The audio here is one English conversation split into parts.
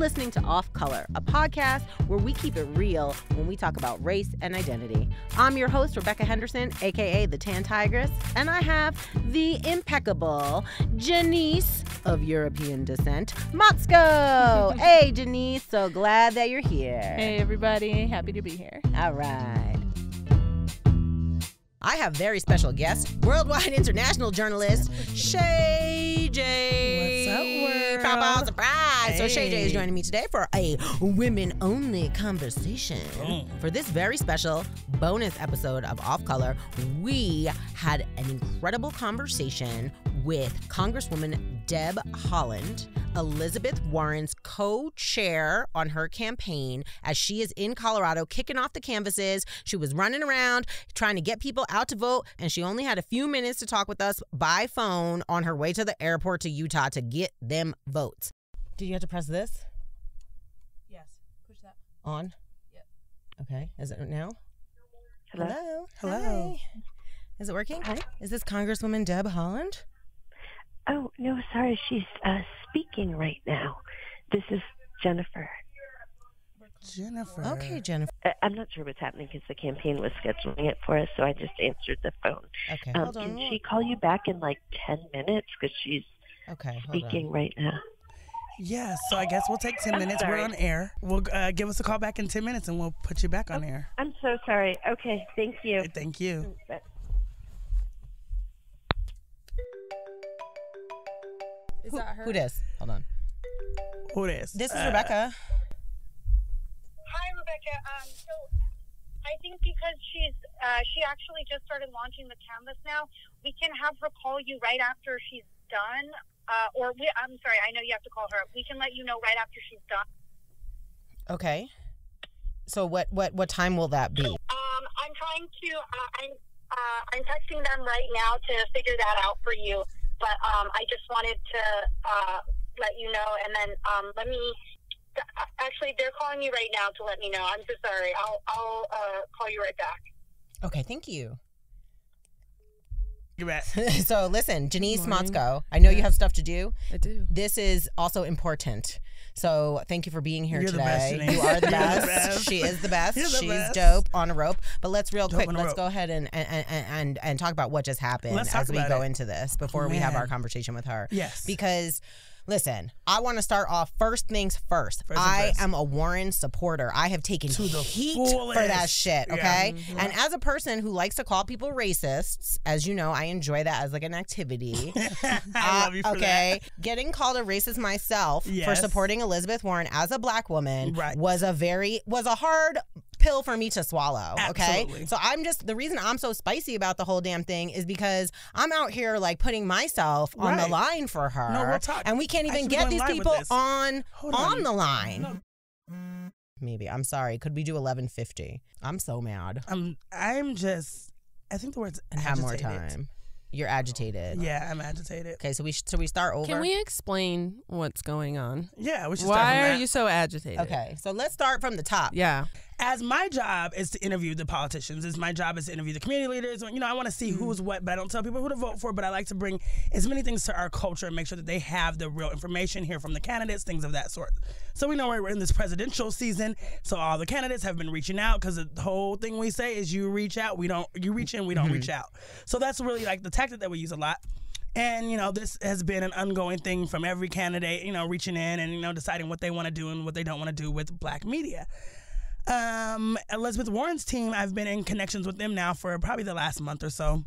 listening to Off Color, a podcast where we keep it real when we talk about race and identity. I'm your host, Rebecca Henderson, aka the Tan Tigress, and I have the impeccable Janice of European descent, Motsko. Hey, Janice, so glad that you're here. Hey, everybody. Happy to be here. All right. I have very special guest, worldwide international journalist, Shay. What's up, world? Pop-out surprise. Hey. So Shay is joining me today for a women-only conversation. For this very special bonus episode of Off Color, we had an incredible conversation with Congresswoman Deb Haaland, Elizabeth Warren's co-chair on her campaign, as she is in Colorado kicking off the canvases. She was running around trying to get people out to vote, and she only had a few minutes to talk with us by phone on her way to the airport to Utah to get them votes. Did you have to press this? Yes. Push that. On? Yep. Okay. Is it now? Hello. Hi. Is it working? Hi. Is this Congresswoman Deb Haaland? Oh, no, sorry. She's speaking right now. This is Jennifer. Jennifer. Okay, Jennifer. I'm not sure what's happening because the campaign was scheduling it for us, so I just answered the phone. Okay, hold on. Can she call you back in like 10 minutes because she's speaking right now? Yeah, so I guess we'll take 10 minutes. Sorry. We're on air. We'll give us a call back in 10 minutes and we'll put you back on air. I'm so sorry. Okay, thank you. Thank you. Is that her? Who this? Hold on. Who this? This is Rebecca. Hi, Rebecca. So I think because she actually just started launching the canvas now, we can have her call you right after she's done. I'm sorry, I know you have to call her. We can let you know right after she's done. Okay. So what time will that be? I'm trying to. I'm texting them right now to figure that out for you. But I just wanted to let you know, and then let me. Actually, they're calling you right now to let me know. I'm so sorry. I'll call you right back. Okay, thank you. You're back. So listen, Janice Morning. Motsko, I know you have stuff to do. I do. This is also important. So thank you for being here You're the today. best, Janice. You are the You're the best. best. She is the best. You're the She's best. dope on a rope. But let's Dope on a rope. go ahead and talk about what just happened Let's talk as we about go it. into this before we have Man. our conversation with her. Yes. Because listen, I want to start off first things first. First I things first. am a Warren supporter. I have taken To the heat fullest. for that shit, Yeah. okay? Mhm. And as a person who likes to call people racists, as you know, I enjoy that as like an activity. I love you for that. Getting called a racist myself for Yes. supporting Elizabeth Warren as a black woman Right. was a hard pill for me to swallow. Okay. Absolutely. So the reason I'm so spicy about the whole damn thing is because I'm out here like putting myself on the Right. line for her. No, real talk. And we can't even Actually get going these live with people this. on Hold on. the line. Maybe. I'm sorry. Could we do 11:50? I'm so mad. I'm just, I think the word's And have more agitated. time. You're agitated. Yeah, I'm agitated. Okay, so we start over. Can we explain what's going on? Yeah, we should start Why from are that. you so agitated? Okay, so let's start from the top. Yeah. As my job is to interview the politicians, my job is to interview the community leaders. You know, I want to see who's what, but I don't tell people who to vote for. But I like to bring as many things to our culture and make sure that they have the real information, hear from the candidates, things of that sort. So we know we're in this presidential season, so all the candidates have been reaching out because the whole thing we say is you reach out, you reach in, we don't reach out. So that's really like the tactic that we use a lot. And, you know, this has been an ongoing thing from every candidate, you know, reaching in and, you know, deciding what they want to do and what they don't want to do with black media. Elizabeth Warren's team, I've been in connections with them now for probably the last month or so.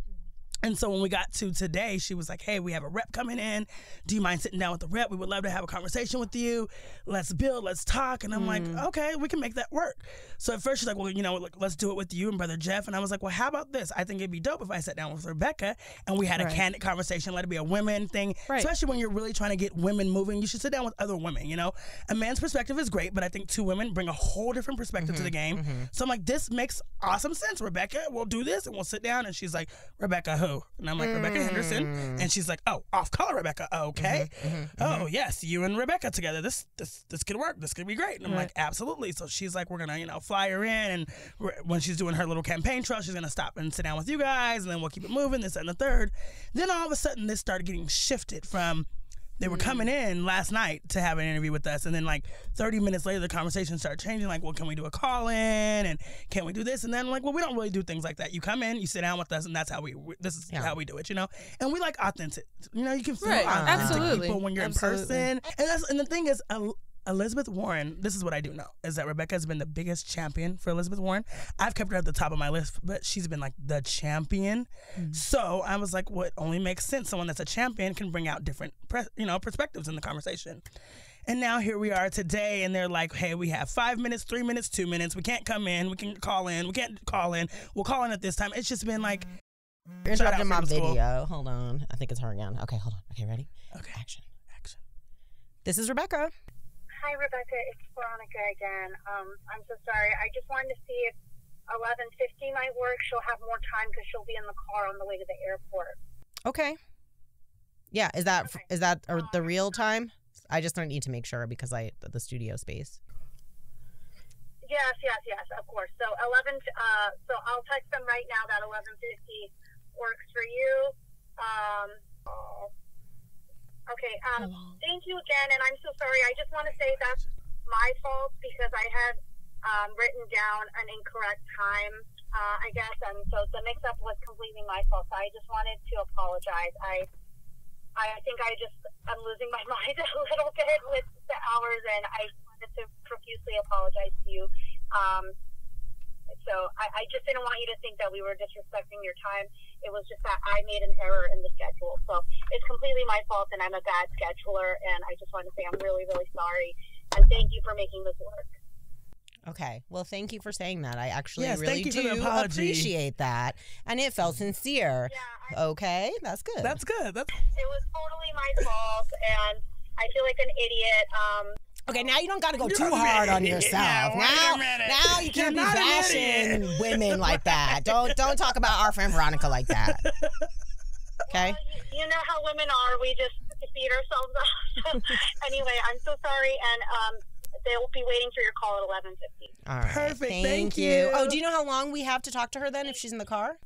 And so when we got to today, she was like, hey, we have a rep coming in. Do you mind sitting down with the rep? We would love to have a conversation with you. Let's build, let's talk. And I'm like, okay, we can make that work. So at first she's like, well, you know, look, let's do it with you and Brother Jeff. And I was like, well, how about this? I think it'd be dope if I sat down with Rebecca and we had a candid conversation, let it be a women thing. Right. Especially when you're really trying to get women moving, you should sit down with other women, you know? A man's perspective is great, but I think two women bring a whole different perspective to the game. So I'm like, this makes awesome sense, Rebecca. We'll do this and we'll sit down. And she's like, Rebecca who? And I'm like, Rebecca Henderson. And she's like, oh, off color Rebecca. Okay. Oh, yes, you and Rebecca together. This could work. This could be great. And I'm like, absolutely. So she's like, we're going to, you know, fly her in. And when she's doing her little campaign trail, she's going to stop and sit down with you guys. And then we'll keep it moving, this and the third. Then all of a sudden, this started getting shifted from They were coming in last night to have an interview with us, and then like 30 minutes later, the conversation started changing. Like, well, can we do a call-in, and can we do this? And then like, well, we don't really do things like that. You come in, you sit down with us, and that's how this is how we do it, you know. And we like authentic. You know, you can feel authentic people when you're in person. And the thing is, Elizabeth Warren, this is what I do know, is that Rebecca has been the biggest champion for Elizabeth Warren. I've kept her at the top of my list, but she's been like the champion. So I was like, what only makes sense? Someone that's a champion can bring out different perspectives in the conversation. And now here we are today, and they're like, hey, we have 5 minutes, 3 minutes, 2 minutes. We can't come in. We can call in. We can't call in. We'll call in at this time. It's just been like... You're interrupting my video. Hold on. I think it's her again. Okay, hold on. Okay, ready? Okay. Action. This is Rebecca. Hi, Rebecca. It's Veronica again. I'm so sorry. I just wanted to see if 11:50 might work. She'll have more time because she'll be in the car on the way to the airport. Okay. Yeah. Is that the real time? I just don't need to make sure because the studio space. Yes, of course. So so I'll text them right now that 11:50 works for you. Okay, thank you again, and I'm so sorry. I just want to say that's my fault because I had written down an incorrect time, I guess, and so the mix-up was completely my fault. So I just wanted to apologize. I think I'm losing my mind a little bit with the hours, and I wanted to profusely apologize to you. So I just didn't want you to think that we were disrespecting your time. It was just that I made an error in the schedule. So it's completely my fault, and I'm a bad scheduler, and I just want to say I'm really, really sorry. And thank you for making this work. Okay. Well, thank you for saying that. I actually Yes, really thank you for the do apology. appreciate that. And it felt sincere. Yeah, Okay. That's good. That's good. it was totally my fault, and I feel like an idiot. Okay, now you don't got to go too hard on yourself. Now you can't be bashing women like that. Don't talk about our friend Veronica like that. Okay? Well, you know how women are. We just beat ourselves up. Anyway, I'm so sorry, and they will be waiting for your call at 11:50. All right. Perfect. Thank you. Oh, do you know how long we have to talk to her then if she's in the car?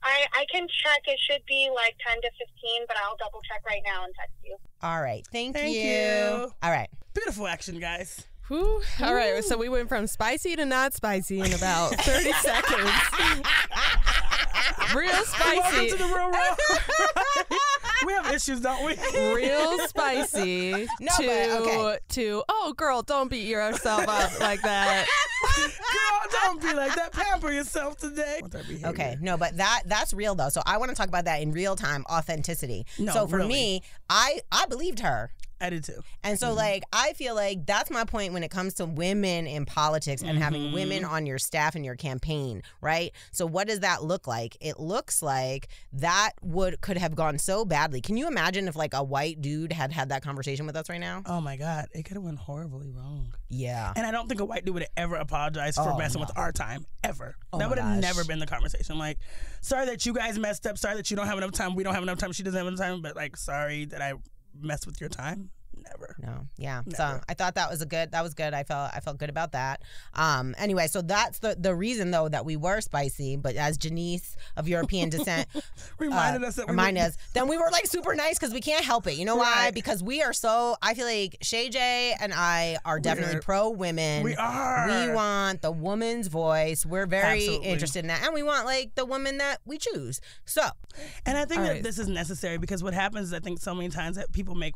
I can check. It should be like 10 to 15, but I'll double check right now and text you. All right. Thank you. you. All right. Beautiful action, guys. Whew. All right, so we went from spicy to not spicy in about 30 seconds. Real spicy. Welcome to the real world. We have issues, don't we? Real spicy to oh girl, don't beat yourself up like that. Girl, don't be like that. Pamper yourself today. Okay, no, but that's real though. So I want to talk about that in real time, authenticity. No, so for really. me, I believed her. I did too. And so, like, I feel like that's my point when it comes to women in politics and having women on your staff and your campaign, right? So what does that look like? It looks like that could have gone so badly. Can you imagine if, like, a white dude had that conversation with us right now? Oh, my God. It could have went horribly wrong. Yeah. And I don't think a white dude would have ever apologized for messing with our time, ever. Oh that would my have gosh. never been the conversation. Like, sorry that you guys messed up. Sorry that you don't have enough time. We don't have enough time. She doesn't have enough time. But, like, sorry that I messed with your time. Never. No. Yeah. Never. So I thought that was good. I felt good about that. Anyway, so that's the reason though that we were spicy, but as Janice of European descent reminded us then we were like super nice because we can't help it. You know why? Because we are I feel like Shay J and I are definitely pro women. We are. We want the woman's voice. We're very Absolutely. interested in that. And we want like the woman that we choose. So and I think that this is necessary because what happens is I think so many times that people make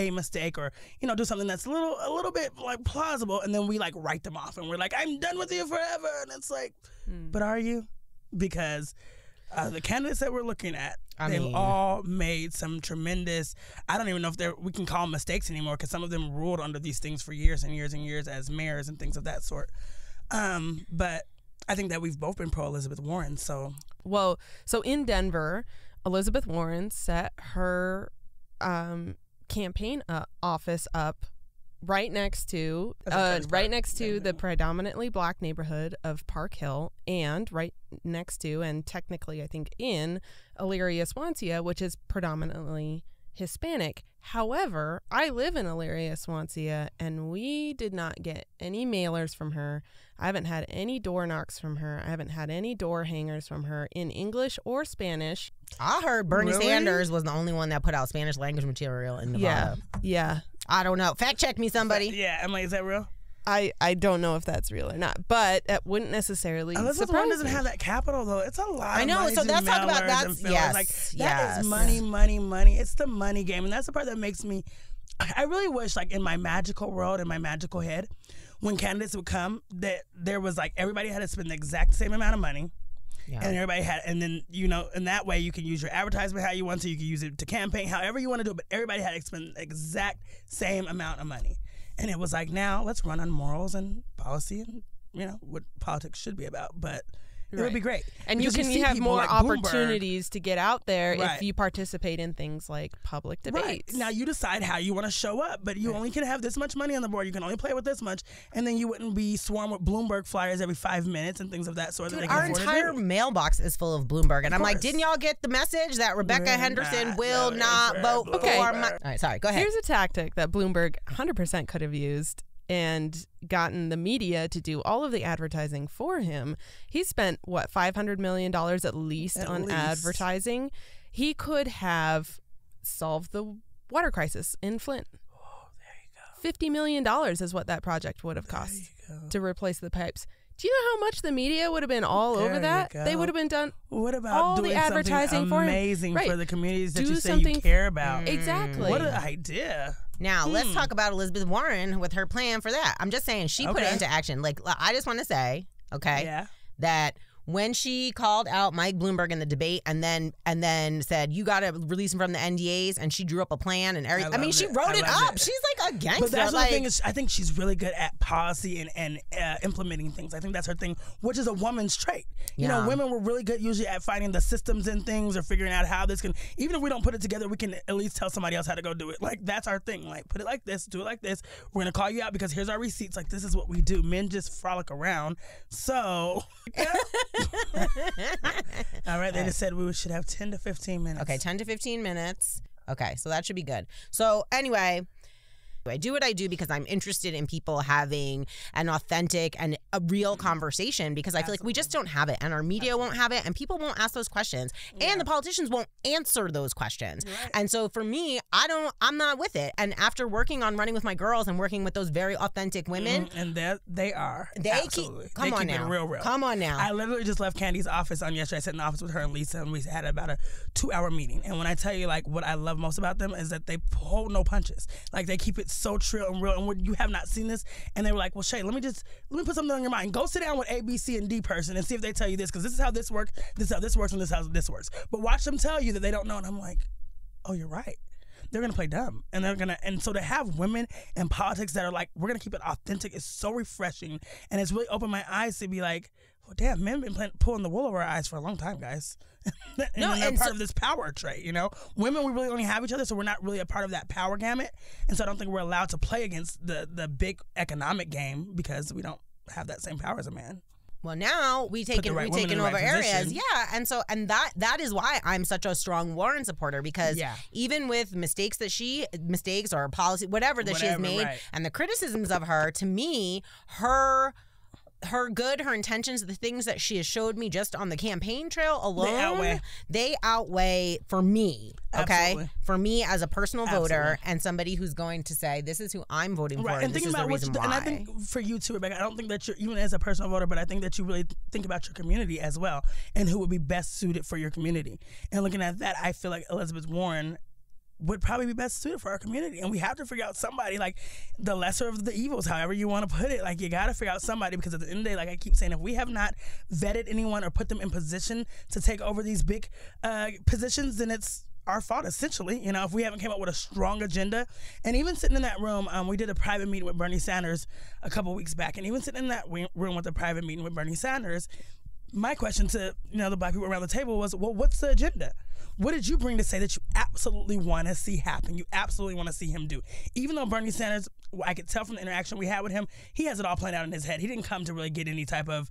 a mistake or do something that's a little bit like plausible and then we like write them off and we're like, I'm done with you forever, and it's like but are you? Because the candidates that we're looking at, they've all made some tremendous, I don't even know if we can call them mistakes anymore because some of them ruled under these things for years and years and years as mayors and things of that sort, but I think that we've both been pro Elizabeth Warren. So in Denver, Elizabeth Warren set her campaign office up right next to the predominantly black neighborhood of Park Hill, and right next to and technically I think in Elyria, Swansea, which is predominantly Hispanic. However, I live in Elyria, Swansea, and we did not get any mailers from her. I haven't had any door knocks from her. I haven't had any door hangers from her in English or Spanish. I heard Bernie Sanders was the only one that put out Spanish language material in Nevada. Yeah. I don't know. Fact check me, somebody. Yeah, Emily, is that real? I don't know if that's real or not, but it wouldn't necessarily Elizabeth surprise Warren doesn't me. have that capital, though. It's a lot I know, of money so to let's talk about mailers that. and fillers. Yes, Like, that yes. is money. It's the money game. And that's the part that makes me, I really wish, like, in my magical world, in my magical head, when candidates would come, that there was, like, everybody had to spend the exact same amount of money. Yeah. And everybody had, and then, you know, in that way, you can use your advertisement how you want to. You can use it to campaign, however you want to do it. But everybody had to spend the exact same amount of money. And it was like, now let's run on morals and policy and, you know, what politics should be about. But it would be great. And you can have more like opportunities to get out there if you participate in things like public debates. Right. Now you decide how you want to show up, but you only can have this much money on the board. You can only play with this much, and then you wouldn't be swarmed with Bloomberg flyers every 5 minutes and things of that sort. Dude, our entire mailbox is full of Bloomberg, and I'm like, didn't y'all get the message that Rebecca Henderson will not vote for my... All right, sorry, go ahead. Here's a tactic that Bloomberg 100% could have used and gotten the media to do all of the advertising for him. He spent, what, $500 million at least on advertising. He could have solved the water crisis in Flint. Oh, there you go. $50 million is what that project would have cost to replace the pipes. Do you know how much the media would have been all over that? They would have been done. What about all doing the advertising something amazing for the communities that you say you care about? Exactly. What an idea. Now, let's talk about Elizabeth Warren with her plan for that. I'm just saying she put it into action. Like, I just want to say, that when she called out Mike Bloomberg in the debate and then said, you got to release him from the NDAs, and she drew up a plan and everything. I mean, she wrote it up. She's like a gangster. But that's the thing is, I think she's really good at policy and implementing things. I think that's her thing, which is a woman's trait. You know, women were really good usually at finding the systems in things or figuring out how this can, even if we don't put it together, we can at least tell somebody else how to go do it. Like, that's our thing. Like, put it like this, do it like this. We're going to call you out because here's our receipts. Like, this is what we do. Men just frolic around. So, all right, they just said we should have 10 to 15 minutes. Okay, 10 to 15 minutes. Okay, so that should be good. So anyway, I do what I do because I'm interested in people having an authentic and a real conversation, because I feel like we just don't have it, and our media won't have it, and people won't ask those questions, and the politicians won't answer those questions. And so for me, I'm not with it. And after working on Running with My Girls and working with those very authentic women, and they are. Come on now. Real. Come on now. I literally just left Candy's office on yesterday. I sat in the office with her and Lisa, and we had about a 2-hour meeting. And when I tell you, like, what I love most about them is that they hold no punches. Like, they keep it so true and real, and you have not seen this. And they were like, well, Shay, let me put something on your mind. Go sit down with A, B, C, and D person and see if they tell you this, because this is how this works, this is how this works, and this is how this works. But watch them tell you that they don't know, and I'm like, oh, you're right. They're gonna play dumb, and so to have women in politics that are like, we're gonna keep it authentic, is so refreshing, and it's really opened my eyes to be like, well, damn, men have been pulling the wool over our eyes for a long time, guys. and they're part of this power trait, you know? Women, we really only have each other, so we're not really a part of that power gamut. And so I don't think we're allowed to play against the big economic game because we don't have that same power as a man. Well, now we've taken over areas. Yeah. And that is why I'm such a strong Warren supporter, because even with mistakes or policy, whatever she has made, and the criticisms of her, to me, her intentions, the things that she has showed me just on the campaign trail alone, they outweigh for me, okay? Absolutely. For me as a personal voter and somebody who's going to say, this is who I'm voting for, and this is the reason why. And I think for you too, Rebecca, I don't think that you're, even as a personal voter, but I think that you really think about your community as well and who would be best suited for your community. And looking at that, I feel like Elizabeth Warren would probably be best suited for our community. And we have to figure out somebody, like the lesser of the evils, however you want to put it. Like, you got to figure out somebody, because at the end of the day, like I keep saying, if we have not vetted anyone or put them in position to take over these big positions, then it's our fault, essentially. You know, if we haven't came up with a strong agenda. And even sitting in that room, we did a private meeting with Bernie Sanders a couple weeks back. And even sitting in that room with a private meeting with Bernie Sanders, my question to the black people around the table was, well, what's the agenda? What did you bring to say that you absolutely want to see happen? You absolutely want to see him do. Even though Bernie Sanders, I could tell from the interaction we had with him, he has it all planned out in his head. He didn't come to really get any type of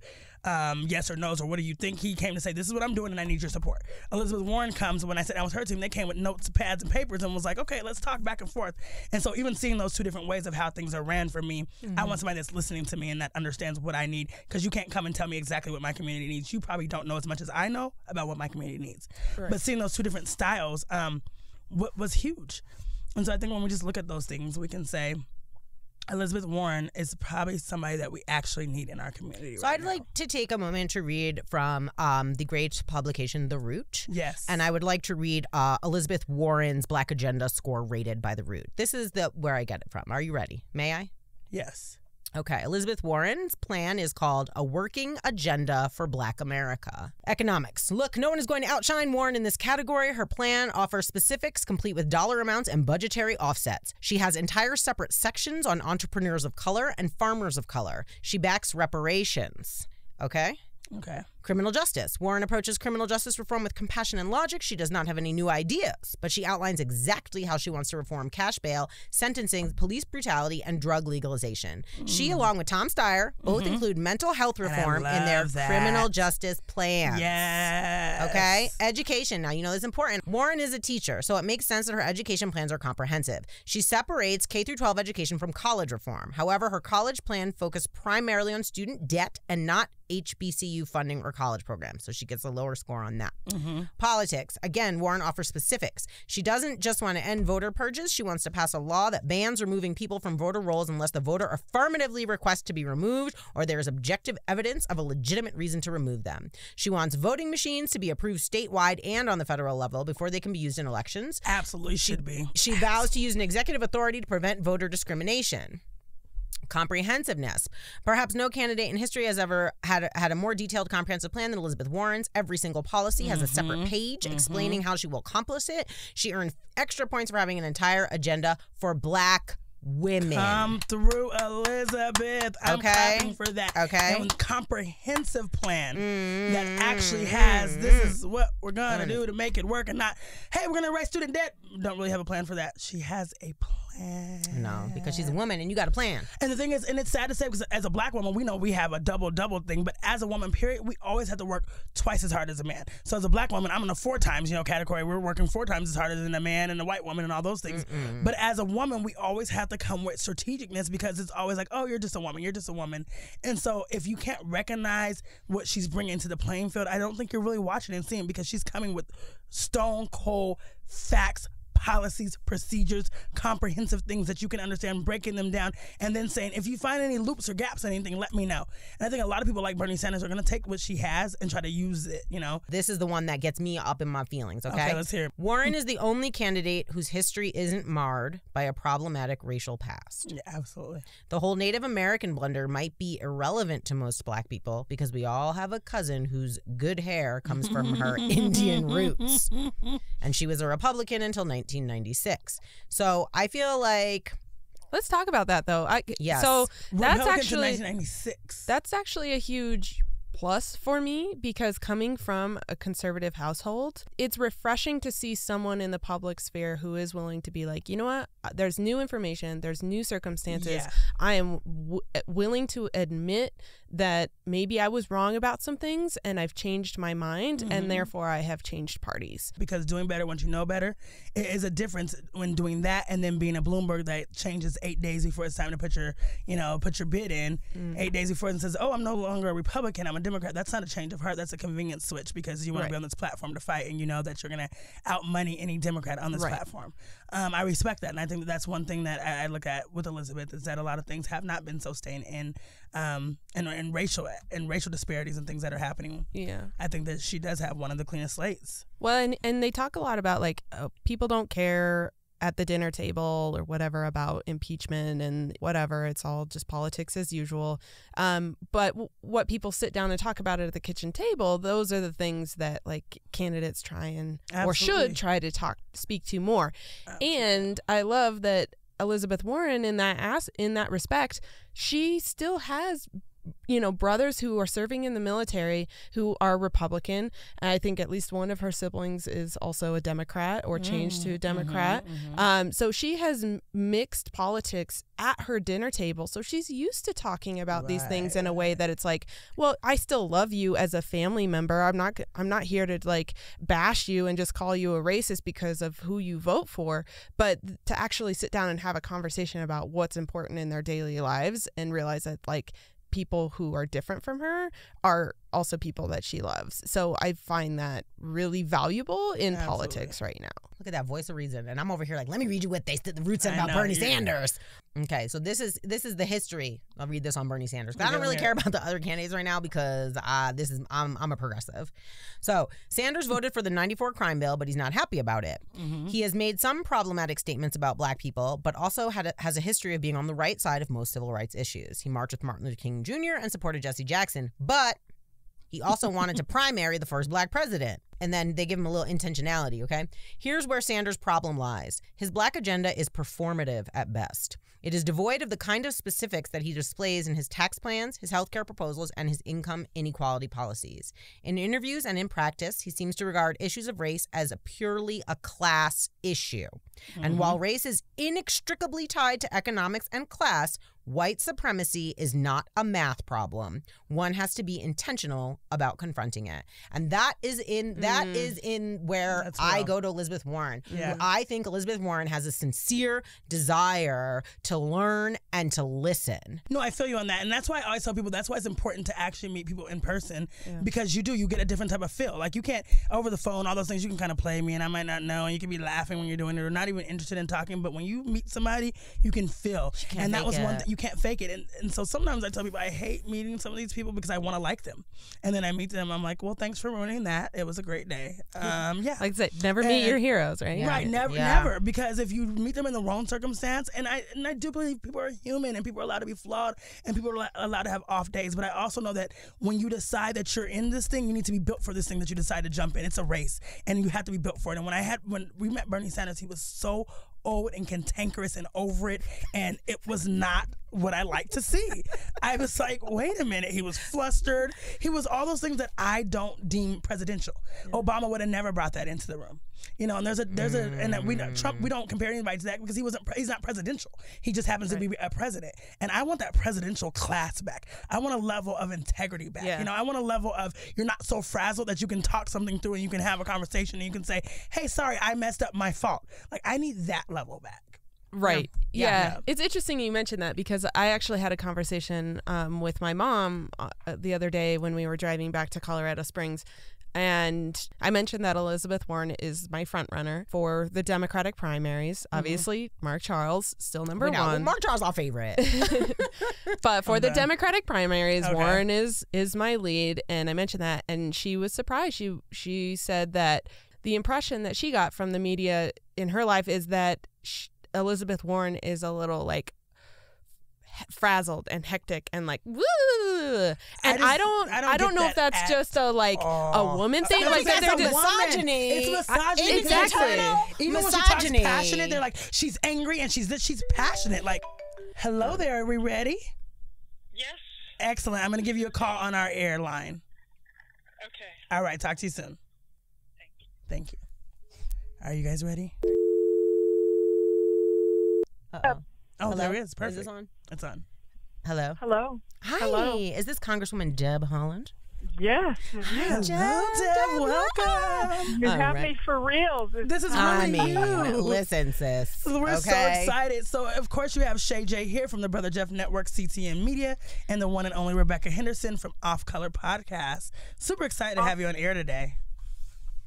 yes or no's or what do you think. He came to say, this is what I'm doing and I need your support. Elizabeth Warren comes, when I said I was her team, they came with notes, pads, and papers and was like, okay, let's talk back and forth. And so even seeing those two different ways of how things are ran for me, I want somebody that's listening to me and that understands what I need, because you can't come and tell me exactly what my community needs. You probably don't know as much as I know about what my community needs. Right. But seeing those two different styles was huge. And so I think when we just look at those things, we can say, Elizabeth Warren is probably somebody that we actually need in our community. So I'd like to take a moment to read from the great publication, The WHUT. Yes. And I would like to read Elizabeth Warren's Black Agenda score rated by The WHUT. This is where I get it from. Are you ready? May I? Yes. Okay, Elizabeth Warren's plan is called A Working Agenda for Black America. Economics. Look, no one is going to outshine Warren in this category. Her plan offers specifics complete with dollar amounts and budgetary offsets. She has entire separate sections on entrepreneurs of color and farmers of color. She backs reparations. Okay? Okay. Criminal justice. Warren approaches criminal justice reform with compassion and logic. She does not have any new ideas, but she outlines exactly how she wants to reform cash bail, sentencing, police brutality, and drug legalization. She, along with Tom Steyer, both include mental health reform in their criminal justice plans. Yes. Okay? Education. Now, you know this is important. Warren is a teacher, so it makes sense that her education plans are comprehensive. She separates K-12 education from college reform. However, her college plan focused primarily on student debt and not HBCU funding or college programs, so she gets a lower score on that. Politics. Again, Warren offers specifics. She doesn't just want to end voter purges. She wants to pass a law that bans removing people from voter rolls unless the voter affirmatively requests to be removed or there is objective evidence of a legitimate reason to remove them. She wants voting machines to be approved statewide and on the federal level before they can be used in elections. Absolutely should be. She vows to use an executive authority to prevent voter discrimination. Comprehensiveness. Perhaps no candidate in history has ever had a more detailed comprehensive plan than Elizabeth Warren's. Every single policy has a separate page explaining how she will accomplish it. She earned extra points for having an entire agenda for Black women. Come through, Elizabeth. I'm clapping for that. Okay. And a comprehensive plan that actually has, this is what we're going to do to make it work, and not, hey, we're going to erase student debt. Don't really have a plan for that. She has a plan. No, because she's a woman and you got a plan. And the thing is, and it's sad to say, because as a Black woman, we know we have a double thing, but as a woman, period, we always have to work twice as hard as a man. So as a Black woman, I'm in a 4 times, category. We're working 4 times as hard as a man and a white woman and all those things. But as a woman, we always have to come with strategicness, because it's always like, oh, you're just a woman. You're just a woman. And so if you can't recognize what she's bringing to the playing field, I don't think you're really watching and seeing, because she's coming with stone cold facts, policies, procedures, comprehensive things that you can understand, breaking them down, and then saying, if you find any loops or gaps in anything, let me know. And I think a lot of people like Bernie Sanders are going to take what she has and try to use it, This is the one that gets me up in my feelings, okay? Okay, let's hear it. Warren is the only candidate whose history isn't marred by a problematic racial past. Yeah, absolutely. The whole Native American blunder might be irrelevant to most Black people because we all have a cousin whose good hair comes from her Indian roots. And she was a Republican until 1996. So I feel like, let's talk about that though. Yes. So that's Republican actually 1996. That's actually a huge plus for me, because coming from a conservative household, it's refreshing to see someone in the public sphere who is willing to be like, you know what, there's new information, there's new circumstances. Yeah. I am willing to admit that maybe I was wrong about some things and I've changed my mind, and therefore I have changed parties. Because doing better once you know better, it is a difference when doing that and then being a Bloomberg that changes 8 days before it's time to put your bid in. 8 days before and says, oh, I'm no longer a Republican, I'm a Democrat. That's not a change of heart. That's a convenience switch, because you want to be on this platform to fight, and you know that you're going to outmoney any Democrat on this platform. I respect that, and I think that's one thing that I look at with Elizabeth, is that a lot of things have not been sustained in racial disparities and things that are happening. Yeah, I think that she does have one of the cleanest slates. Well, and they talk a lot about like people don't care at the dinner table or whatever about impeachment and whatever. It's all just politics as usual. But what people sit down and talk about at the kitchen table, those are the things that like candidates try and or should try to speak to more. And I love that Elizabeth Warren in that respect, she still has brothers who are serving in the military who are Republican. And I think at least one of her siblings is also a Democrat or changed to a Democrat. So she has mixed politics at her dinner table. So she's used to talking about these things in a way that it's like, well, I still love you as a family member. I'm not here to like bash you and just call you a racist because of who you vote for, but to actually sit down and have a conversation about what's important in their daily lives and realize that like people who are different from her are also people that she loves. So I find that really valuable in politics right now. Look at that voice of reason. And I'm over here like, let me read you what the Root said about Bernie Sanders. Okay, so this is the history. I'll read this on Bernie Sanders. I don't really care about the other candidates right now because I'm a progressive. So Sanders voted for the 94 crime bill, but he's not happy about it. He has made some problematic statements about black people, but also has a history of being on the right side of most civil rights issues. He marched with Martin Luther King Jr. and supported Jesse Jackson, but he also wanted to primary the first black president. And then they give him a little intentionality, okay? Here's where Sanders' problem lies. His black agenda is performative at best. It is devoid of the kind of specifics that he displays in his tax plans, his healthcare proposals, and his income inequality policies. In interviews and in practice, he seems to regard issues of race as purely a class issue. And while race is inextricably tied to economics and class, white supremacy is not a math problem. One has to be intentional about confronting it. And that is in where I go to Elizabeth Warren. Yeah. I think Elizabeth Warren has a sincere desire to learn and to listen. No, I feel you on that. And that's why I always tell people that's why it's important to actually meet people in person because you get a different type of feel. Like you can't, over the phone, all those things, you can kind of play me and I might not know and you can be laughing when you're doing it or not even interested in talking. But when you meet somebody, you can feel. And that was one thing, you can't fake it. And so sometimes I tell people I hate meeting some of these people because I want to like them. And then I meet them, I'm like, well, thanks for ruining that. It was a great day. Like I said, never meet your heroes, right? Right, never. Because if you meet them in the wrong circumstance, and I do believe people are human and people are allowed to be flawed and people are allowed to have off days. But I also know that when you decide that you're in this thing, you need to be built for this thing that you decide to jump in. It's a race, and you have to be built for it. And when we met Bernie Sanders, he was so old and cantankerous and over it, and it was not what I like to see. I was like, wait a minute. He was flustered. He was all those things that I don't deem presidential. Obama would have never brought that into the room. And Trump, we don't compare anybody to that because he's not presidential. He just happens to be a president. And I want that presidential class back. I want a level of integrity back. I want a level of you're not so frazzled that you can talk something through and you can have a conversation and you can say, hey, sorry, I messed up, my fault. Like I need that level back. Right. Yeah. It's interesting you mentioned that because I actually had a conversation with my mom the other day when we were driving back to Colorado Springs. And I mentioned that Elizabeth Warren is my front runner for the Democratic primaries. Obviously, Mark Charles, still number one. Mark Charles, our favorite. But for the Democratic primaries, Warren is my lead. And I mentioned that. And she was surprised. She said that the impression that she got from the media in her life is that Elizabeth Warren is a little like frazzled and hectic and like woo, and I don't know if that's just a woman thing, like that they're just misogyny. It's misogyny. Exactly. Even when she talks passionate, they're like she's angry and she's passionate. Like, hello there, are we ready? Yes. Excellent. I'm gonna give you a call on our airline. Okay. All right. Talk to you soon. Thank you. Are you guys ready? Uh-oh. Oh, there it is. Perfect. Is this on? It's on. Hello. Hello. Hi. Hello. Is this Congresswoman Deb Haaland? Yes. Hello, Deb. Welcome. You have me for reals. This is really you. Listen, sis. We're so excited. So, of course, you have Shay here from the Brother Jeff Network, CTN Media, and the one and only Rebecca Henderson from Off Color Podcast. Super excited to have you on air today.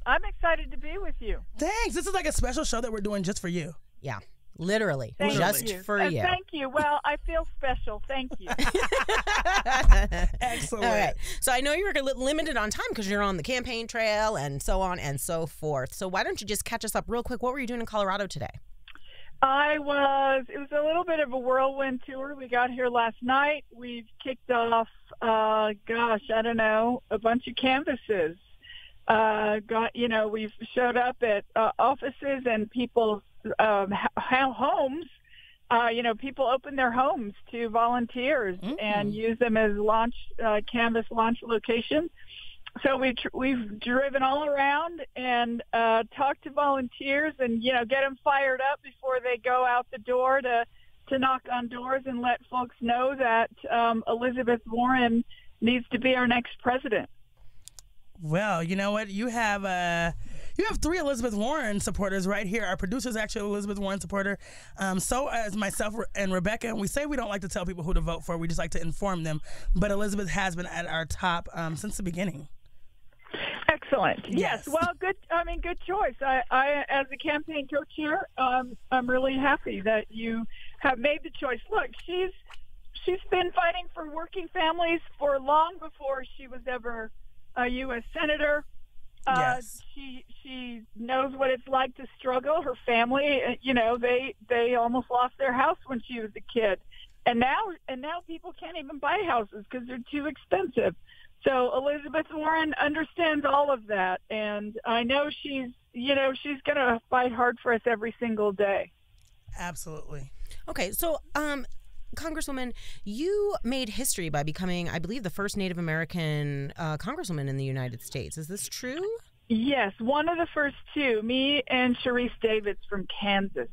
I'm excited to be with you. Thanks. This is like a special show that we're doing just for you. Yeah. Literally. Thank just you. for you. Thank you. Well, I feel special. Thank you. Excellent. All right. So I know you were limited on time because you're on the campaign trail and so on and so forth. So why don't you just catch us up real quick? What were you doing in Colorado today? It was a little bit of a whirlwind tour. We got here last night. We've kicked off, a bunch of canvases. We've showed up at offices and people's homes people open their homes to volunteers and use them as canvas launch locations. So we've driven all around and talked to volunteers and, get them fired up before they go out the door to knock on doors and let folks know that Elizabeth Warren needs to be our next president. Well, you know what? You have 3 Elizabeth Warren supporters right here. Our producer's actually an Elizabeth Warren supporter. So as myself and Rebecca. And we say we don't like to tell people who to vote for. We just like to inform them. But Elizabeth has been at our top since the beginning. Excellent. Yes. Well, good. Good choice. I as a campaign co-chair, I'm really happy that you have made the choice. Look, she's been fighting for working families for long before she was ever a U.S. senator. Yes. She knows what it's like to struggle. Her family, they almost lost their house when she was a kid, and now people can't even buy houses because they're too expensive. So Elizabeth Warren understands all of that, and I know she's going to fight hard for us every single day. Absolutely. Okay, so Congresswoman, you made history by becoming, I believe, the first Native American Congresswoman in the United States. Is this true? Yes, one of the first 2, me and Sharice Davids from Kansas.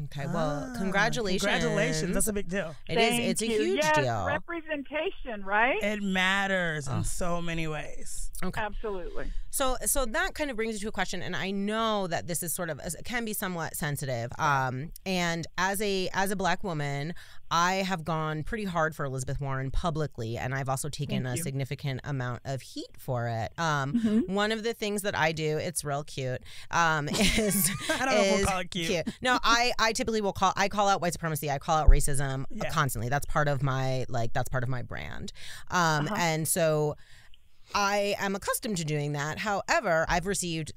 Okay, well, congratulations. Congratulations. That's a big deal. It's a huge deal. Representation, right? It matters in so many ways. Okay. Absolutely. So that kind of brings you to a question, and I know that this is can be somewhat sensitive. And as a Black woman, I have gone pretty hard for Elizabeth Warren publicly, and I've also taken a significant amount of heat for it. One of the things that I do, it's real cute, is I don't know if we'll call it cute. No, I typically will call out white supremacy. I call out racism constantly. That's part of my brand. And so I am accustomed to doing that. However, I've received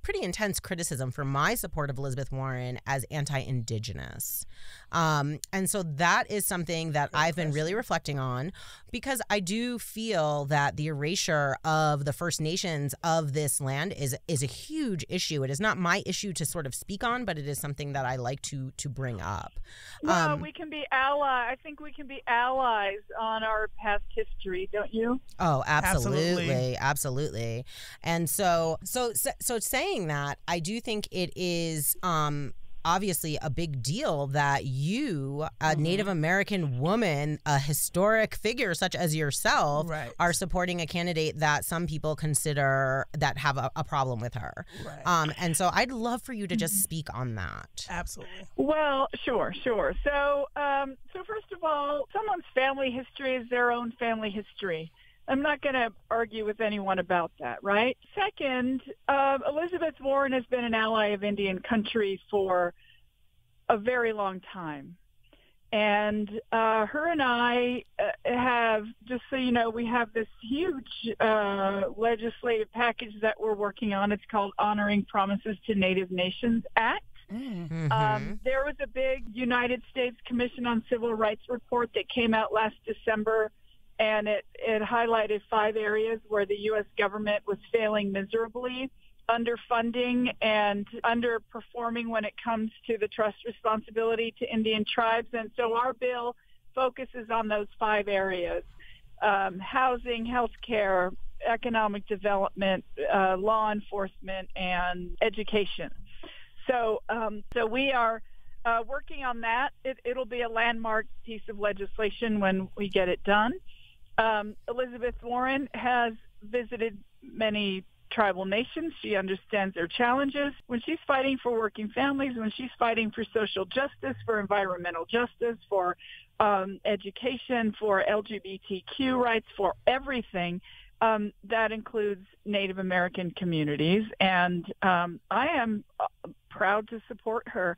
pretty intense criticism for my support of Elizabeth Warren as anti-Indigenous. And so that is something that I've been really reflecting on, because I do feel that the erasure of the First Nations of this land is a huge issue. It is not my issue to sort of speak on, but it is something that I like to bring up. No, we can be allies. I think we can be allies on our past history, don't you? Oh, absolutely. And so saying that, I do think it is obviously a big deal that you, a Native American woman, a historic figure such as yourself, are supporting a candidate that some people consider that have a problem with her. Right. And so I'd love for you to just speak on that. Absolutely. Well, sure. So first of all, someone's family history is their own family history. I'm not going to argue with anyone about that, right? Second, Elizabeth Warren has been an ally of Indian country for a very long time. And her and I have, just so you know, we have this huge legislative package that we're working on. It's called Honoring Promises to Native Nations Act. There was a big United States Commission on Civil Rights report that came out last December, and it highlighted 5 areas where the U.S. government was failing miserably, underfunding and underperforming when it comes to the trust responsibility to Indian tribes. And so our bill focuses on those 5 areas: housing, healthcare, economic development, law enforcement, and education. So we are working on that. It'll be a landmark piece of legislation when we get it done. Elizabeth Warren has visited many tribal nations. She understands their challenges. When she's fighting for working families, when she's fighting for social justice, for environmental justice, for education, for LGBTQ rights, for everything, that includes Native American communities. And I am proud to support her.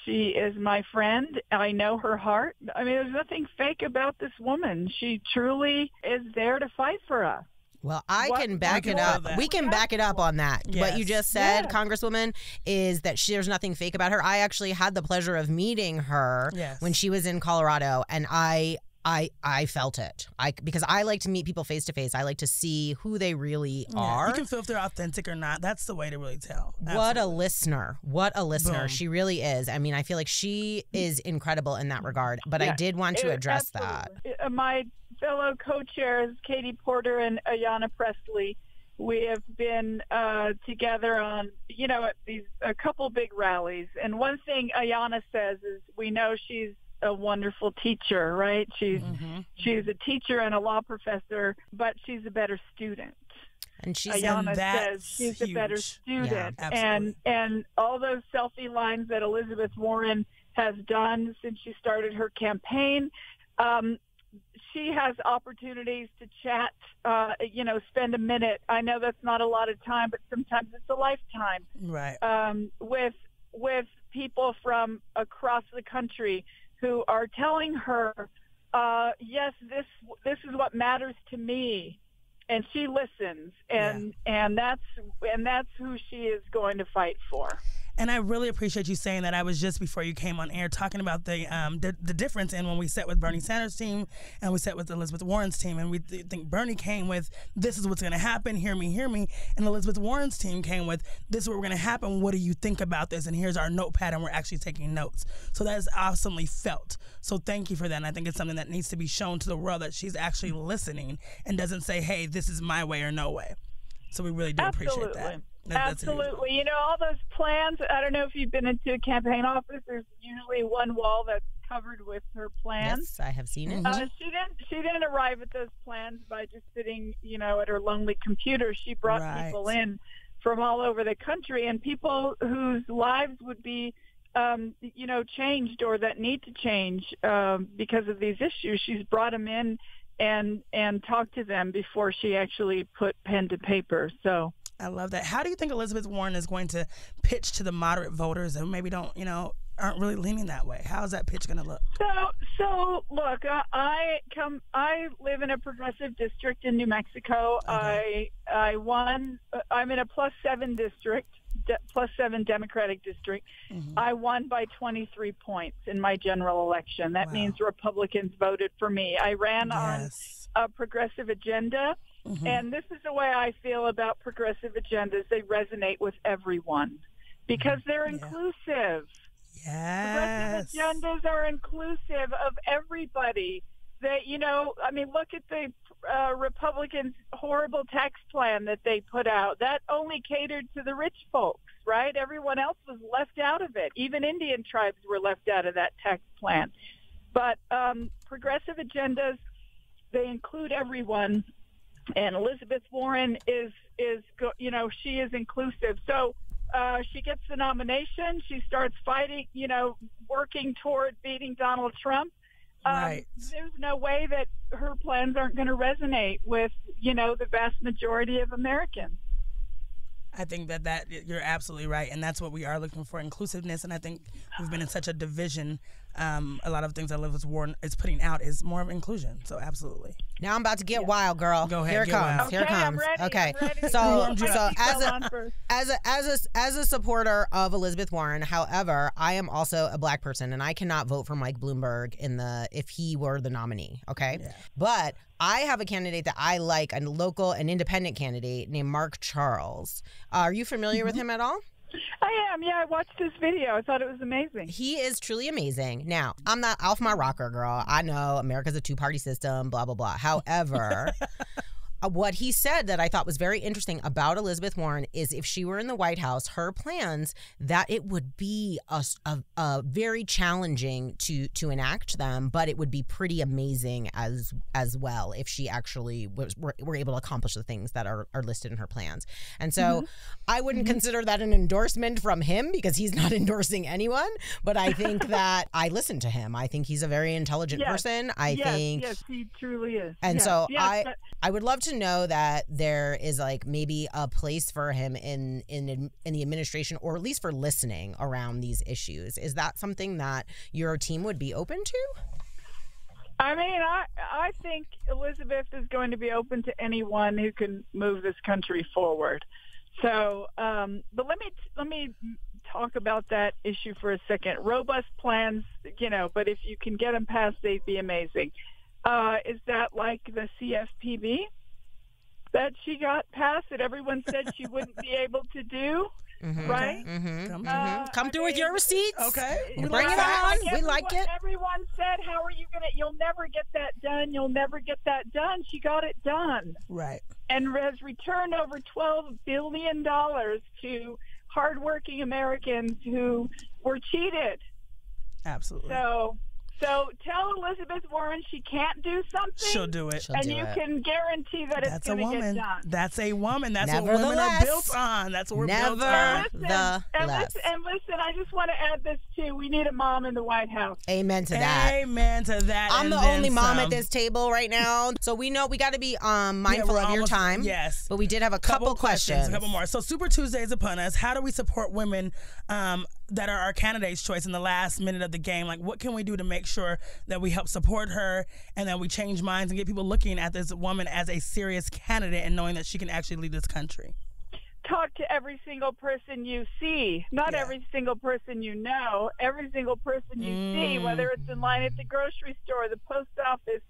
She is my friend. I know her heart. I mean, there's nothing fake about this woman. She truly is there to fight for us. Well, I can back it up. We can back it up on that. Yes. What you just said, Congresswoman, is that there's nothing fake about her. I actually had the pleasure of meeting her when she was in Colorado, and I I felt it. Because I like to meet people face to face. I like to see who they really are. You can feel if they're authentic or not. That's the way to really tell. Absolutely. What a listener. What a listener. Boom. She really is. I mean, I feel like she is incredible in that regard. But I did want to address that. My fellow co-chairs, Katie Porter and Ayanna Presley, we have been together on, a couple big rallies. And one thing Ayanna says is, we know she's a wonderful teacher, right? She's a teacher and a law professor, but she's a better student. And Ayanna says she's a better student. Yeah, and all those selfie lines that Elizabeth Warren has done since she started her campaign, she has opportunities to chat, spend a minute. I know that's not a lot of time, but sometimes it's a lifetime. Right. With people from across the country who are telling her, yes, this is what matters to me, and she listens, and that's who she is going to fight for. And I really appreciate you saying that. I was just before you came on air talking about the difference in when we sat with Bernie Sanders' team and we sat with Elizabeth Warren's team, and we think Bernie came with, this is what's going to happen, hear me, and Elizabeth Warren's team came with, this is what's going to happen, what do you think about this, and here's our notepad, and we're actually taking notes. So that is awesomely felt. So thank you for that, and I think it's something that needs to be shown to the world, that she's actually listening and doesn't say, hey, this is my way or no way. So we really do appreciate that. Absolutely. All those plans, I don't know if you've been into a campaign office, there's usually one wall that's covered with her plans. Yes, I have seen it. She didn't arrive at those plans by just sitting, at her lonely computer. She brought people in from all over the country, and people whose lives would be, changed or that need to change because of these issues. She's brought them in and talked to them before she actually put pen to paper. So I love that. How do you think Elizabeth Warren is going to pitch to the moderate voters that maybe don't, aren't really leaning that way? How is that pitch going to look? So look, I live in a progressive district in New Mexico. Okay. I won. I'm in a +7 district, +7 Democratic district. Mm-hmm. I won by 23 points in my general election. That means Republicans voted for me. I ran on a progressive agenda. Mm-hmm. And this is the way I feel about progressive agendas. They resonate with everyone because they're inclusive. Yes. Progressive agendas are inclusive of everybody. They, look at the Republicans' horrible tax plan that they put out. That only catered to the rich folks, right? Everyone else was left out of it. Even Indian tribes were left out of that tax plan. But progressive agendas, they include everyone. And Elizabeth Warren is she is inclusive. So she gets the nomination. She starts fighting, working toward beating Donald Trump. Right. There's no way that her plans aren't going to resonate with, the vast majority of Americans. I think that you're absolutely right, and that's what we are looking for, inclusiveness. And I think we've been in such a division. A lot of things that Elizabeth Warren is putting out is more of inclusion. So absolutely. Now I'm about to get wild, girl. Go ahead. Here it comes. Wild. Here it comes. I'm ready. Okay. I'm ready. So as a supporter of Elizabeth Warren, however, I am also a black person, and I cannot vote for Mike Bloomberg if he were the nominee. Okay. Yeah. But I have a candidate that I like, an independent candidate named Mark Charles. Are you familiar with him at all? I am. Yeah, I watched this video. I thought it was amazing. He is truly amazing. Now, I'm not off my rocker, girl. I know America's a two-party system, blah, blah, blah. However, what he said that I thought was very interesting about Elizabeth Warren is if she were in the White House, her plans, that it would be a very challenging to enact them, but it would be pretty amazing as well if she actually were able to accomplish the things that are listed in her plans. And so I wouldn't consider that an endorsement from him because he's not endorsing anyone, but I think that I listen to him. I think he's a very intelligent person. Yes, he truly is. And so I would love to know that there is maybe a place for him in the administration, or at least for listening around these issues. Is that something that your team would be open to? I mean, I think Elizabeth is going to be open to anyone who can move this country forward. So, but let me talk about that issue for a second. Robust plans, but if you can get them passed, they'd be amazing. Is that like the CFPB that she got passed that everyone said she wouldn't be able to do? Right? Come through with your receipts. Okay. Bring it on. We like it. Everyone said, how are you going to, you'll never get that done. You'll never get that done. She got it done. Right. And has returned over $12 billion to hardworking Americans who were cheated. Absolutely. So tell Elizabeth Warren she can't do something. She'll do it. You can guarantee that it's going to get done. That's a woman. That's what women are built on. That's what we're built on. And listen, I just want to add this too. We need a mom in the White House. Amen to that. Amen to that. I'm the only mom at this table right now. So we know we got to be mindful of your time. Yes. But we did have a couple questions. A couple more. So Super Tuesday is upon us. How do we support women that are our candidate's choice in the last minute of the game? Like, what can we do to make sure that we help support her and that we change minds and get people looking at this woman as a serious candidate and knowing that she can actually lead this country? Talk to every single person you see, not every single person you know, every single person you see, whether it's in line at the grocery store, the post office,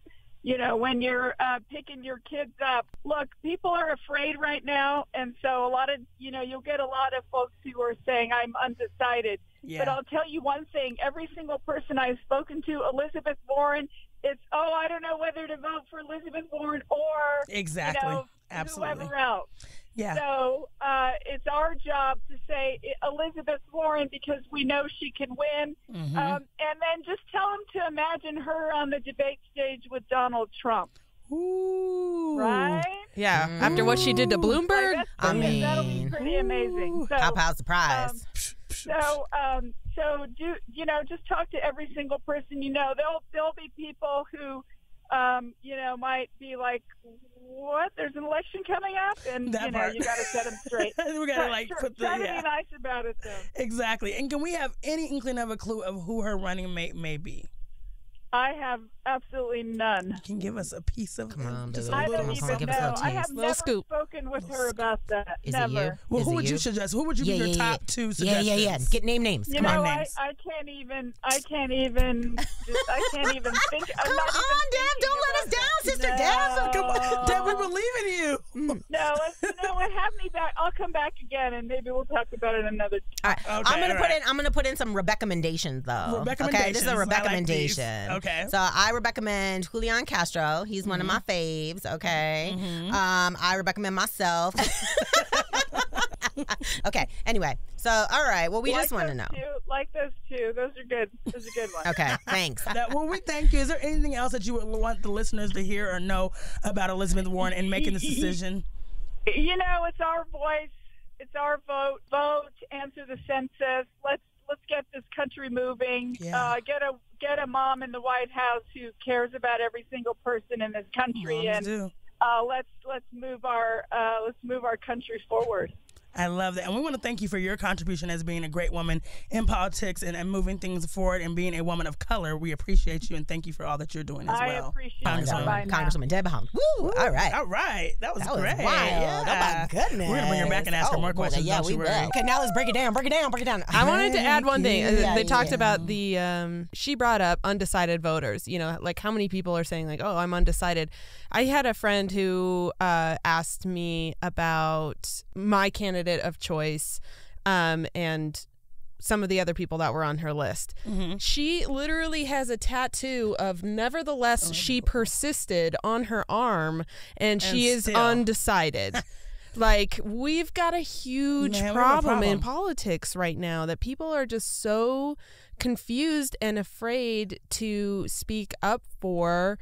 you know, when you're picking your kids up. Look, people are afraid right now, and so a lot of, you know, you'll get a lot of folks who are saying, I'm undecided. Yeah. But I'll tell you one thing, every single person I've spoken to, Elizabeth Warren, it's, I don't know whether to vote for Elizabeth Warren or, exactly. You know, absolutely. whoever else. Yeah. So it's our job to say Elizabeth Warren because we know she can win. And then just tell them to imagine her on the debate stage with Donald Trump. Ooh. Right? Yeah. After what she did to Bloomberg? I mean, that'll be pretty amazing. So, Pow surprise. So do, you know, just talk to every single person you know. There'll be people who, you know, might be like, what? There's an election coming up? And, you know, you got to set them straight. We got to, put the... Try to be nice about it, though. Exactly. And can we have any inkling of a clue of who her running mate may be? I have absolutely none. You can give us a piece of just I don't even know. I have never spoken with her about that. Is never. It you? Well, who would you suggest? Who would you be your top two suggestions? Yeah. Get name names. You Come know, on, names. I can't even think. Come on, Deb. Don't let us down, Sister Deb. Come on, Deb, we believe in you. No, you know what? Have me back. I'll come back again, and maybe we'll talk about it another time. All right. Okay, I'm gonna put in some recommendations though. Okay, this is a recommendation. Like okay. So I recommend Julian Castro. He's one of my faves. Okay. I recommend myself. Okay. Anyway, so all right. Well, we just want to know. Like those two. Those are good. Those are good ones. Okay. Thanks. Well, we thank you. Is there anything else that you would want the listeners to hear or know about Elizabeth Warren in making this decision? You know, it's our voice. It's our vote. Vote. Answer the census. Let's get this country moving. Yeah. Get a mom in the White House who cares about every single person in this country, and let's move our country forward. I love that. And we want to thank you for your contribution as being a great woman in politics and moving things forward and being a woman of color. We appreciate you and thank you for all that you're doing as well. I appreciate it. Congresswoman Deb Haaland. Woo! All right. All right. That was great. Wild. Yeah. Oh, my goodness. We're going to bring her back and ask her more questions. Yeah, we will. Okay, now let's break it down. I wanted to add one thing. They talked about the, she brought up undecided voters. You know, like how many people are saying like, oh, I'm undecided. I had a friend who asked me about my candidate of choice and some of the other people that were on her list. She literally has a tattoo of "Nevertheless she persisted" on her arm, and she is undecided. Like, we've got a huge problem in politics right now that people are just so confused and afraid to speak up for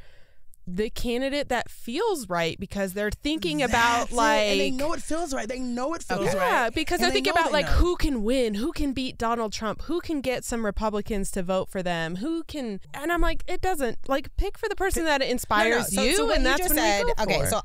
the candidate that feels right because they're thinking about and they know it feels right. They know it feels right. Yeah, because they're thinking about like who can win, who can beat Donald Trump, who can get some Republicans to vote for them, who can. And I'm like, it doesn't. Like, pick for the person that inspires you, so and that's what we go for. So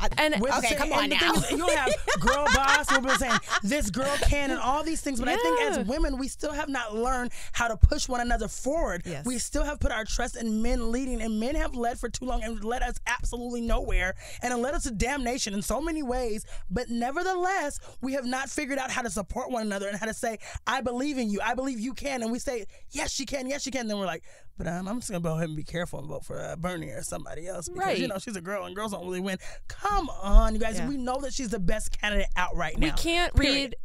come on now. You'll have girl boss who'll be saying this girl can and all these things, but I think as women we still have not learned how to push one another forward. Yes. We still have put our trust in men leading, and men have led for too long and led us absolutely nowhere and it led us to damnation in so many ways, but nevertheless we have not figured out how to support one another and how to say, I believe in you, I believe you can, and we say, yes she can, then we're like, But I'm just going to go ahead and be careful and vote for Bernie or somebody else. Because, Right. you know, she's a girl and girls don't really win. Come on, you guys. Yeah. We know that she's the best candidate out right now.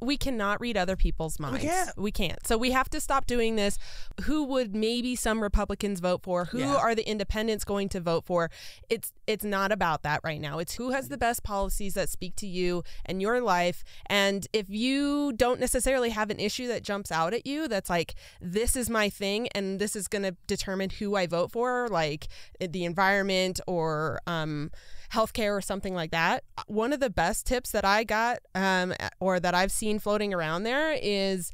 We cannot read other people's minds. We can't. So we have to stop doing this. Who would maybe some Republicans vote for? Who are the independents going to vote for? It's not about that right now. It's who has the best policies that speak to you and your life. And if you don't necessarily have an issue that jumps out at you, that's like, this is my thing and this is going to determine who I vote for, like the environment or healthcare or something like that. One of the best tips that I got or that I've seen floating around there is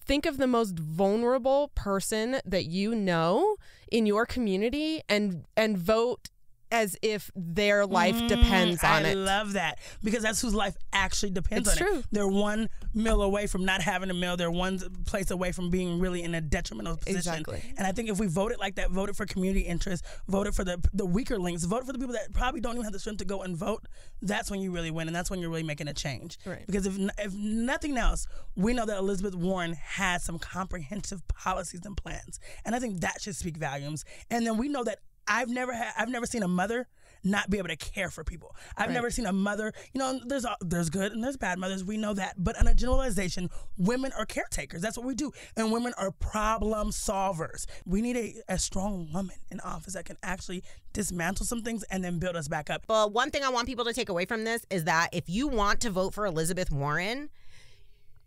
think of the most vulnerable person that you know in your community and vote as if their life depends on it. I love that because that's whose life actually depends on true. it. They're one meal away from not having a meal. They're one place away from being really in a detrimental position. Exactly. And I think if we voted like that, voted for community interest, voted for the weaker links, voted for the people that probably don't even have the strength to go and vote, that's when you really win, and that's when you're really making a change. Right. Because if nothing else, we know that Elizabeth Warren has some comprehensive policies and plans, and I think that should speak volumes. And then we know that I've never seen a mother not be able to care for people. I've never seen a mother, you know, there's good and there's bad mothers, we know that. But in a generalization, women are caretakers. That's what we do. And women are problem solvers. We need a strong woman in office that can actually dismantle some things and then build us back up. Well, one thing I want people to take away from this is that if you want to vote for Elizabeth Warren,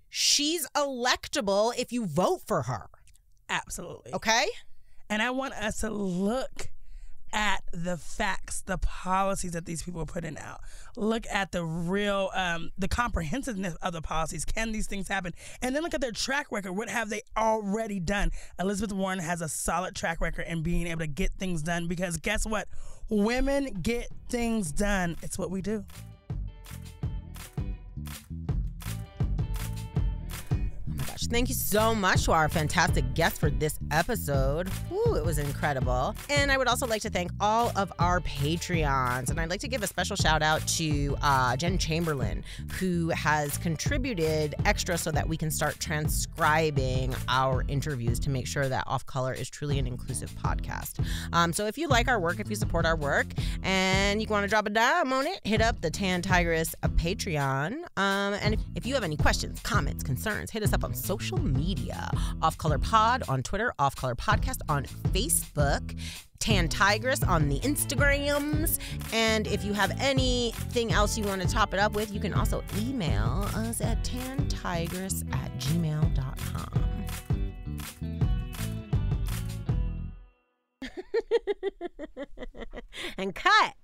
she's electable if you vote for her. Absolutely. Okay? And I want us to look at the facts, the policies that these people are putting out. Look at the real, the comprehensiveness of the policies. Can these things happen? And then look at their track record. What have they already done? Elizabeth Warren has a solid track record in being able to get things done because guess what? Women get things done. It's what we do. Thank you so much to our fantastic guest for this episode. Woo, it was incredible. And I would also like to thank all of our Patreons. And I'd like to give a special shout out to Jen Chamberlain, who has contributed extra so that we can start transcribing our interviews to make sure that Off Color is truly an inclusive podcast. So if you like our work, if you support our work, and you want to drop a dime on it, hit up the Tan Tigress Patreon. And if you have any questions, comments, concerns, hit us up on social media. Off Color Pod on Twitter, Off Color Podcast on Facebook, Tan Tigress on the Instagrams. And if you have anything else you want to top it up with, you can also email us at tantigress@gmail.com. And cut.